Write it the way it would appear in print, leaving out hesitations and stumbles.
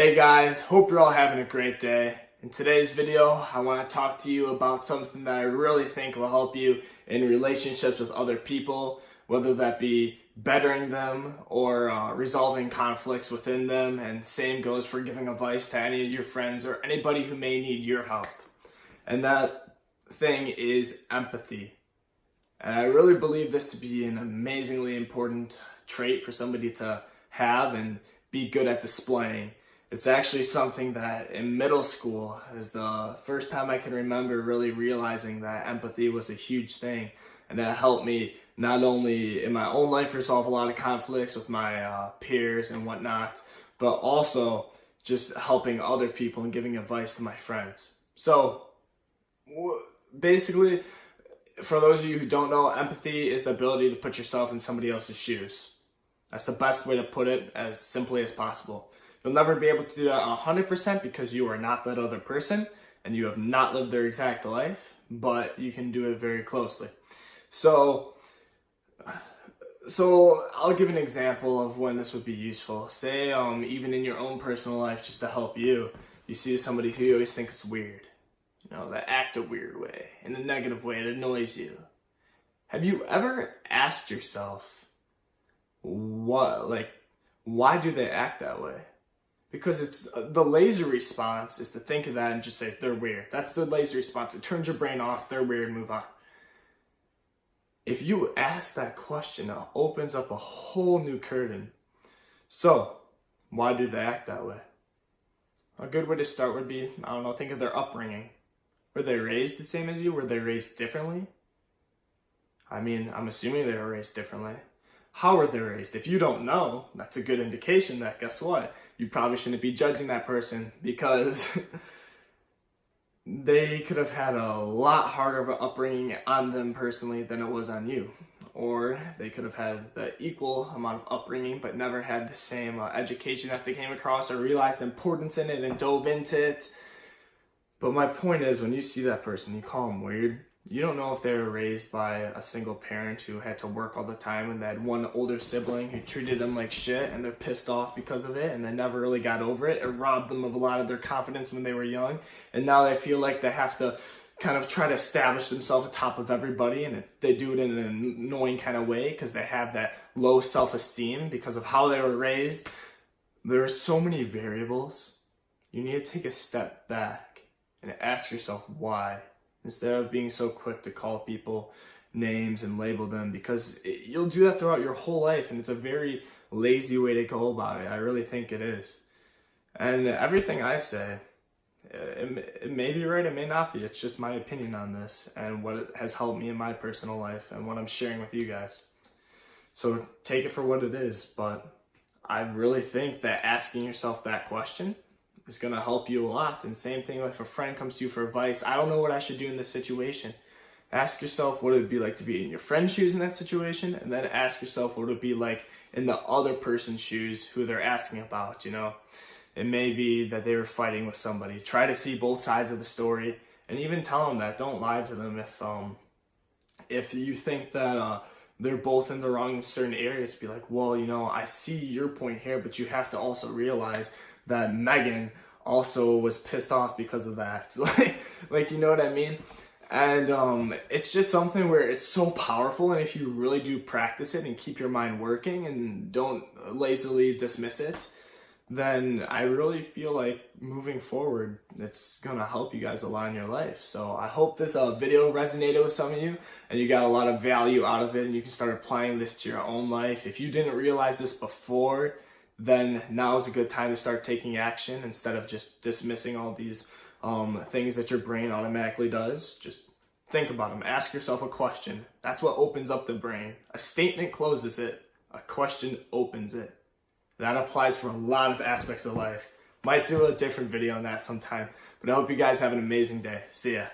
Hey guys, hope you're all having a great day. In today's video, I want to talk to you about something that I really think will help you in relationships with other people, whether that be bettering them or resolving conflicts within them, and same goes for giving advice to any of your friends or anybody who may need your help. And that thing is empathy. And I really believe this to be an amazingly important trait for somebody to have and be good at displaying. It's actually something that in middle school is the first time I can remember really realizing that empathy was a huge thing, and that helped me not only in my own life resolve a lot of conflicts with my peers and whatnot, but also just helping other people and giving advice to my friends. So basically, for those of you who don't know, empathy is the ability to put yourself in somebody else's shoes. That's the best way to put it, as simply as possible. You'll never be able to do that 100% because you are not that other person and you have not lived their exact life, but you can do it very closely. So I'll give an example of when this would be useful. Say, even in your own personal life, just to help you, you see somebody who you always think is weird. You know, that act a weird way, in a negative way, it annoys you. Have you ever asked yourself, why do they act that way? Because it's the lazy response is to think of that and just say, they're weird. That's the lazy response. It turns your brain off, they're weird, move on. If you ask that question, it opens up a whole new curtain. So, why do they act that way? A good way to start would be, think of their upbringing. Were they raised the same as you? Were they raised differently? I'm assuming they were raised differently. How were they raised? If you don't know, that's a good indication that, guess what? You probably shouldn't be judging that person because they could have had a lot harder of an upbringing on them personally than it was on you. Or they could have had the equal amount of upbringing but never had the same education that they came across or realized the importance in it and dove into it. But my point is, when you see that person, you call them weird. You don't know if they were raised by a single parent who had to work all the time and they had one older sibling who treated them like shit and they're pissed off because of it and they never really got over it. It robbed them of a lot of their confidence when they were young, and now they feel like they have to kind of try to establish themselves atop of everybody, and they do it in an annoying kind of way because they have that low self-esteem because of how they were raised. There are so many variables. You need to take a step back and ask yourself why, instead of being so quick to call people names and label them, because you'll do that throughout your whole life, and it's a very lazy way to go about it. I really think it is. And everything I say, it may be right, it may not be. It's just my opinion on this and what it has helped me in my personal life and what I'm sharing with you guys. So take it for what it is, but I really think that asking yourself that question is going to help you a lot. And same thing, if a friend comes to you for advice, I don't know what I should do in this situation. Ask yourself what it would be like to be in your friend's shoes in that situation, and then ask yourself what it would be like in the other person's shoes who they're asking about, you know. It may be that they were fighting with somebody. Try to see both sides of the story, and even tell them that. Don't lie to them if you think that they're both in the wrong in certain areas. Be like, well, I see your point here, but you have to also realize that Megan also was pissed off because of that. like, you know what I mean? And it's just something where it's so powerful, and if you really do practice it and keep your mind working and don't lazily dismiss it, then I really feel like moving forward, it's gonna help you guys a lot in your life. So I hope this video resonated with some of you and you got a lot of value out of it, and you can start applying this to your own life. If you didn't realize this before, then now is a good time to start taking action instead of just dismissing all these things that your brain automatically does. Just think about them. Ask yourself a question. That's what opens up the brain. A statement closes it. A question opens it. That applies for a lot of aspects of life. Might do a different video on that sometime. But I hope you guys have an amazing day. See ya.